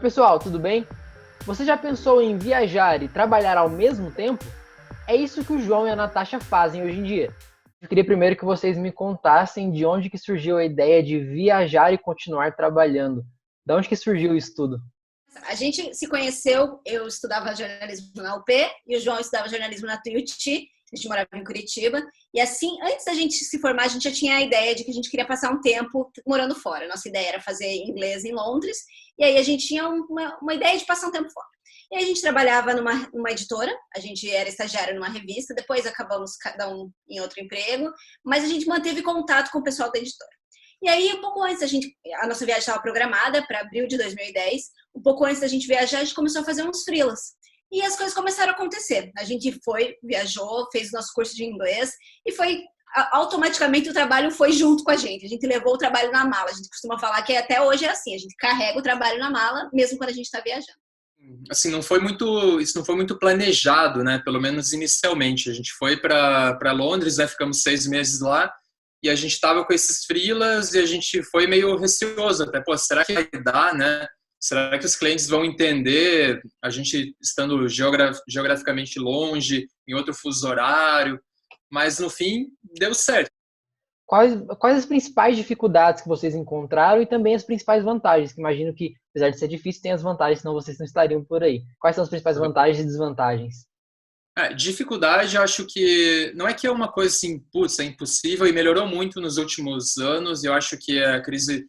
pessoal, tudo bem? Você já pensou em viajar e trabalhar ao mesmo tempo? É isso que o João e a Natasha fazem hoje em dia. Eu queria primeiro que vocês me contassem de onde que surgiu a ideia de viajar e continuar trabalhando. De onde que surgiu isso tudo? A gente se conheceu, eu estudava jornalismo na UP e o João estudava jornalismo na Tuiuti, a gente morava em Curitiba. E assim, antes da gente se formar, a gente já tinha a ideia de que a gente queria passar um tempo morando fora. Nossa ideia era fazer inglês em Londres, e aí a gente tinha uma ideia de passar um tempo fora. E aí a gente trabalhava numa editora, a gente era estagiário numa revista, depois acabamos cada um em outro emprego, mas a gente manteve contato com o pessoal da editora. E aí, um pouco antes, a nossa viagem estava programada para abril de 2010. Um pouco antes da gente viajar, a gente começou a fazer uns freelas. E as coisas começaram a acontecer. A gente foi, viajou, fez o nosso curso de inglês e foi automaticamente o trabalho foi junto com a gente. A gente levou o trabalho na mala. A gente costuma falar que até hoje é assim, a gente carrega o trabalho na mala, mesmo quando a gente está viajando. Assim, isso não foi muito planejado, né? Pelo menos inicialmente. A gente foi para Londres, né? Ficamos 6 meses lá. E a gente estava com esses freelas e a gente foi meio receoso até, pô, será que vai dar, né? Será que os clientes vão entender a gente estando geograficamente longe, em outro fuso horário? Mas no fim, deu certo. Quais as principais dificuldades que vocês encontraram e também as principais vantagens? Que imagino que, apesar de ser difícil, tem as vantagens, senão vocês não estariam por aí. Quais são as principais vantagens e desvantagens? Dificuldade, eu acho que não é que é uma coisa assim, putz, é impossível e melhorou muito nos últimos anos. E eu acho que a crise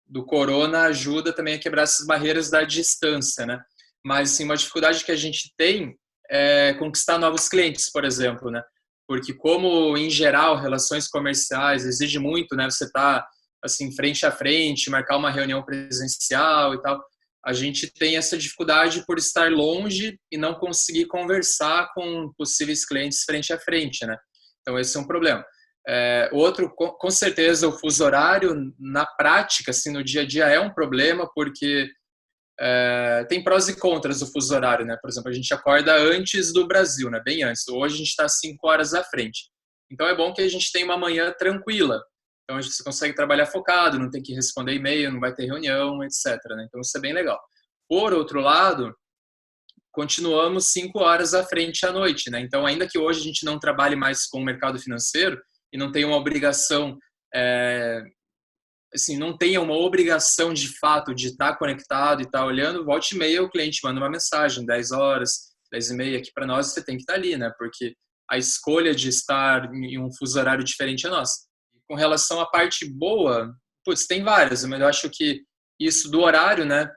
do corona ajuda também a quebrar essas barreiras da distância, né? Mas assim, uma dificuldade que a gente tem é conquistar novos clientes, por exemplo, né? Porque como em geral relações comerciais exige muito, né? Você tá assim frente a frente, marcar uma reunião presencial e tal. A gente tem essa dificuldade por estar longe e não conseguir conversar com possíveis clientes frente a frente, né? Então esse é um problema. Outro, com certeza, o fuso horário, na prática, assim, no dia a dia é um problema, porque tem prós e contras do fuso horário, né? Por exemplo, a gente acorda antes do Brasil, né? Bem antes. Hoje a gente está 5 horas à frente. Então é bom que a gente tenha uma manhã tranquila. Então a gente consegue trabalhar focado, não tem que responder e-mail, não vai ter reunião, etc. Né? Então isso é bem legal. Por outro lado, continuamos 5 horas à frente à noite, né? Então ainda que hoje a gente não trabalhe mais com o mercado financeiro e não tenha uma obrigação, assim, não tenha uma obrigação de fato de estar conectado e estar olhando, volta e meia o cliente manda uma mensagem, 10 horas, 10 e meia aqui para nós, você tem que estar ali, né? Porque a escolha de estar em um fuso horário diferente é nossa. Com relação à parte boa, putz, tem várias, mas eu acho que isso do horário, né?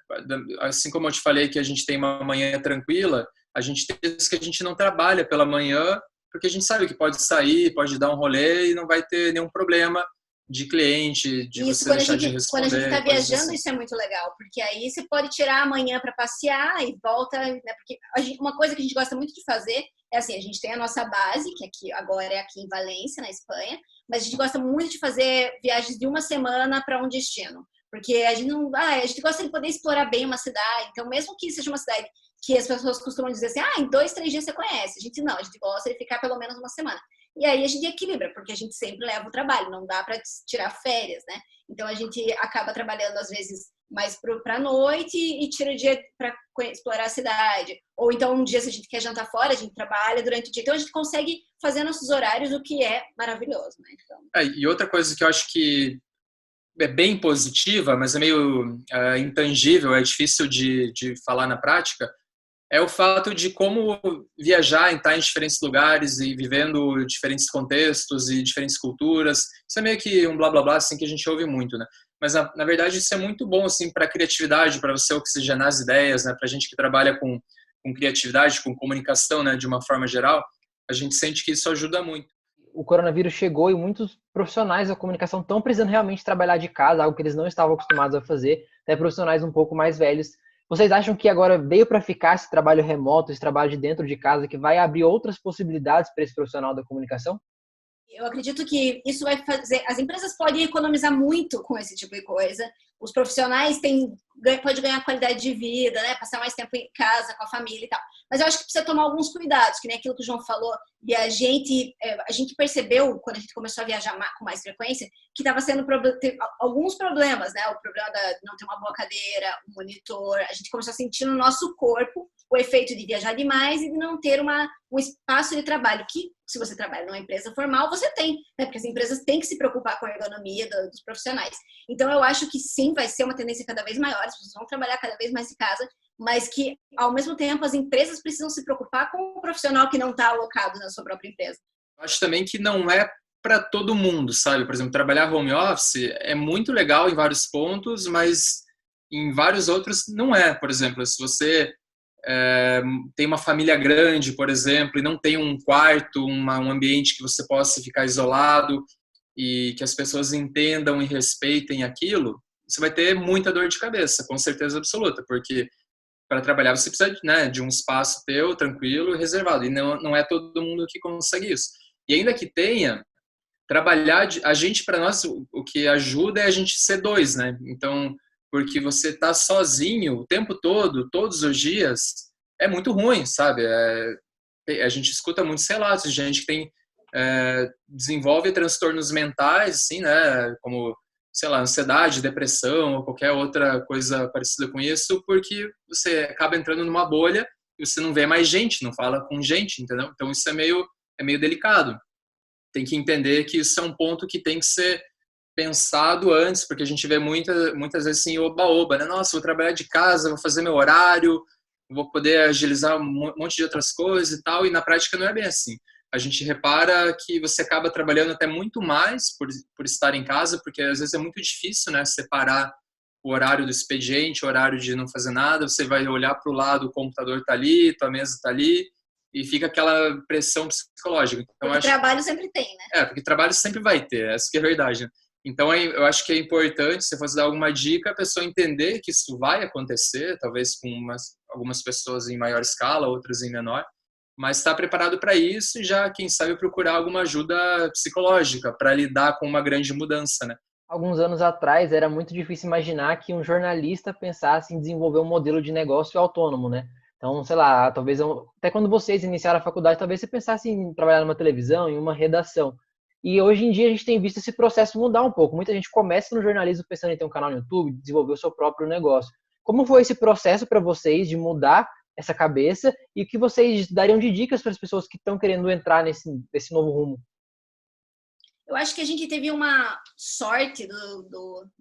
Assim como eu te falei que a gente tem uma manhã tranquila, a gente tem vezes que a gente não trabalha pela manhã, porque a gente sabe que pode sair, pode dar um rolê e não vai ter nenhum problema de cliente, de Isso, você deixar de quando a gente está responder, coisas viajando, assim. isso é muito legal, porque aí você pode tirar amanhã para passear e volta, né? Porque uma coisa que a gente gosta muito de fazer é assim, a gente tem a nossa base, que aqui agora é aqui em Valência, na Espanha, mas a gente gosta muito de fazer viagens de uma semana para um destino, porque a gente não, a gente gosta de poder explorar bem uma cidade, então mesmo que seja uma cidade que as pessoas costumam dizer assim, em 2, 3 dias você conhece, a gente não, a gente gosta de ficar pelo menos uma semana. E aí a gente equilibra, porque a gente sempre leva o trabalho, não dá para tirar férias, né? Então a gente acaba trabalhando às vezes mais para a noite e tira o dia para explorar a cidade. Ou então um dia se a gente quer jantar fora, a gente trabalha durante o dia. Então a gente consegue fazer nossos horários, o que é maravilhoso, né? Então... E outra coisa que eu acho que é bem positiva, mas é meio intangível, é difícil de falar na prática, é o fato de como viajar, estar em diferentes lugares e vivendo diferentes contextos e diferentes culturas. Isso é meio que um blá blá blá assim que a gente ouve muito, né? Mas na verdade isso é muito bom assim para a criatividade, para você oxigenar as ideias, né? Para a gente que trabalha com criatividade, com comunicação, né? De uma forma geral, a gente sente que isso ajuda muito. O coronavírus chegou e muitos profissionais da comunicação estão precisando realmente trabalhar de casa, algo que eles não estavam acostumados a fazer, até profissionais um pouco mais velhos. Vocês acham que agora veio para ficar esse trabalho remoto, esse trabalho de dentro de casa, que vai abrir outras possibilidades para esse profissional da comunicação? Eu acredito que isso vai fazer. As empresas podem economizar muito com esse tipo de coisa. Os profissionais podem ganhar qualidade de vida, né? Passar mais tempo em casa com a família e tal. Mas eu acho que precisa tomar alguns cuidados, que nem aquilo que o João falou. E a gente percebeu, quando a gente começou a viajar com mais frequência, que estava sendo alguns problemas, né? O problema de não ter uma boa cadeira, um monitor. A gente começou a sentir no nosso corpo o efeito de viajar demais e de não ter um espaço de trabalho que, se você trabalha numa empresa formal, você tem, né? Porque as empresas têm que se preocupar com a ergonomia dos profissionais. Então, eu acho que sim, vai ser uma tendência cada vez maior, as pessoas vão trabalhar cada vez mais em casa, mas que, ao mesmo tempo, as empresas precisam se preocupar com o profissional que não está alocado na sua própria empresa. Eu acho também que não é para todo mundo, sabe? Por exemplo, trabalhar home office é muito legal em vários pontos, mas em vários outros não é. Por exemplo, se você tem uma família grande, por exemplo, e não tem um quarto, um ambiente que você possa ficar isolado e que as pessoas entendam e respeitem aquilo, você vai ter muita dor de cabeça, com certeza absoluta, porque para trabalhar você precisa, né, de um espaço teu, tranquilo e reservado, e não é todo mundo que consegue isso. E ainda que tenha, trabalhar, a gente, para nós, o que ajuda é a gente ser dois, né? Então, porque você tá sozinho o tempo todo, todos os dias, é muito ruim, sabe? A gente escuta muitos relatos de gente que desenvolve transtornos mentais, assim, né? Como, sei lá, ansiedade, depressão ou qualquer outra coisa parecida com isso, porque você acaba entrando numa bolha e você não vê mais gente, não fala com gente, entendeu? Então isso é meio delicado. Tem que entender que isso é um ponto que tem que ser pensado antes, porque a gente vê muitas vezes assim, oba-oba, né? Nossa, vou trabalhar de casa, vou fazer meu horário, vou poder agilizar um monte de outras coisas e tal, e na prática não é bem assim. A gente repara que você acaba trabalhando até muito mais por estar em casa, porque às vezes é muito difícil, né, separar o horário do expediente, o horário de não fazer nada, você vai olhar para o lado, o computador está ali, tua mesa está ali, e fica aquela pressão psicológica. Então, porque trabalho sempre tem, né? Porque trabalho sempre vai ter, essa que é a verdade, né? Então, eu acho que é importante, se fosse dar alguma dica, a pessoa entender que isso vai acontecer, talvez com algumas pessoas em maior escala, outras em menor, mas estar preparado para isso e já, quem sabe, procurar alguma ajuda psicológica para lidar com uma grande mudança, né? Alguns anos atrás, era muito difícil imaginar que um jornalista pensasse em desenvolver um modelo de negócio autônomo, né? Então, sei lá, talvez até quando vocês iniciaram a faculdade, talvez você pensasse em trabalhar numa televisão, em uma redação. E hoje em dia a gente tem visto esse processo mudar um pouco. Muita gente começa no jornalismo pensando em ter um canal no YouTube, desenvolver o seu próprio negócio. Como foi esse processo para vocês de mudar essa cabeça e o que vocês dariam de dicas para as pessoas que estão querendo entrar nesse novo rumo? Eu acho que a gente teve uma sorte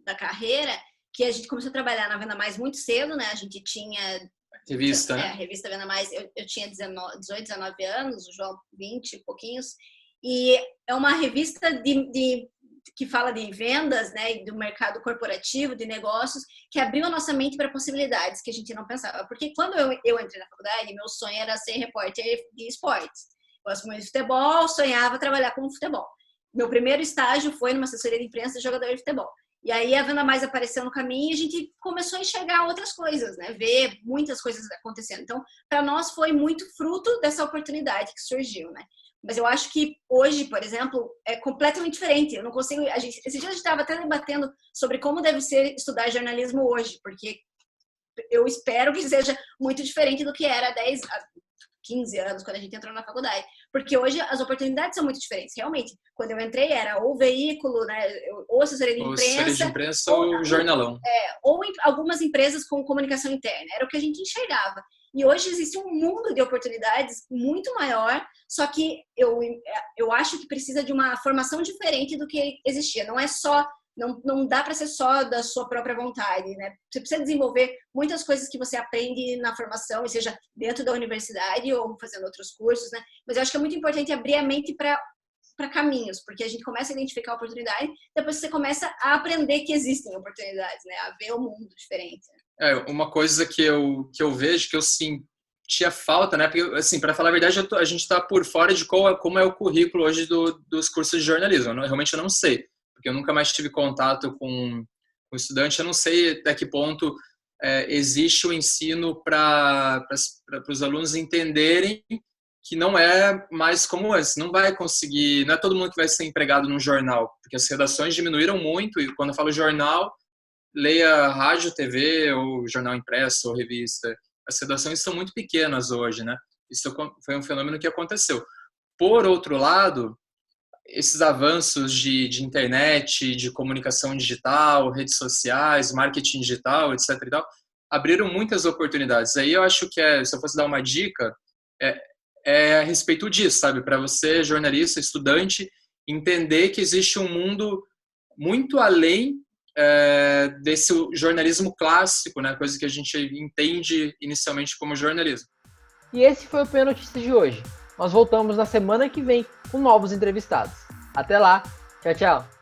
da carreira, que a gente começou a trabalhar na Venda Mais muito cedo, né? A gente tinha... Revista, né? A revista Venda Mais, eu tinha 18, 19 anos, o João 20 e pouquinhos. E é uma revista que fala de vendas, né, do mercado corporativo, de negócios, que abriu a nossa mente para possibilidades que a gente não pensava. Porque quando eu entrei na faculdade, meu sonho era ser repórter de esportes. Gosto muito de futebol, sonhava trabalhar com futebol. Meu primeiro estágio foi numa assessoria de imprensa de jogador de futebol. E aí a Venda Mais apareceu no caminho e a gente começou a enxergar outras coisas, né? Ver muitas coisas acontecendo. Então, para nós foi muito fruto dessa oportunidade que surgiu, né? Mas eu acho que hoje, por exemplo, é completamente diferente. Eu não consigo... Esse dia a gente estava até debatendo sobre como deve ser estudar jornalismo hoje, porque eu espero que seja muito diferente do que era há 10, 15 anos, quando a gente entrou na faculdade. Porque hoje as oportunidades são muito diferentes. Realmente, quando eu entrei, era ou veículo, né, ou assessoria de imprensa, ou jornalão. Ou algumas empresas com comunicação interna. Era o que a gente enxergava. E hoje existe um mundo de oportunidades muito maior, só que eu acho que precisa de uma formação diferente do que existia. Não é só... Não dá para ser só da sua própria vontade, né? Você precisa desenvolver muitas coisas que você aprende na formação, seja dentro da universidade ou fazendo outros cursos, né? Mas eu acho que é muito importante abrir a mente para caminhos, porque a gente começa a identificar a oportunidade, depois você começa a aprender que existem oportunidades, né? A ver o mundo diferente. Uma coisa que eu vejo, que eu sentia falta, né? Porque, assim, para falar a verdade, a gente está por fora de como é o currículo hoje dos cursos de jornalismo. Realmente eu não sei, porque eu nunca mais tive contato com o estudante. Eu não sei até que ponto existe o ensino para os alunos entenderem que não é mais como antes. Não vai conseguir, não é todo mundo que vai ser empregado num jornal, porque as redações diminuíram muito, e quando eu falo jornal, leia rádio, TV, ou jornal impresso, ou revista. As redações são muito pequenas hoje, né? Isso foi um fenômeno que aconteceu. Por outro lado, esses avanços de internet, de comunicação digital, redes sociais, marketing digital, etc. e tal, abriram muitas oportunidades. Aí eu acho que, se eu fosse dar uma dica, é a respeito disso, sabe? Para você, jornalista, estudante, entender que existe um mundo muito além desse jornalismo clássico, né? Coisa que a gente entende inicialmente como jornalismo. E esse foi o PN Notícias de hoje. Nós voltamos na semana que vem com novos entrevistados. Até lá, tchau, tchau!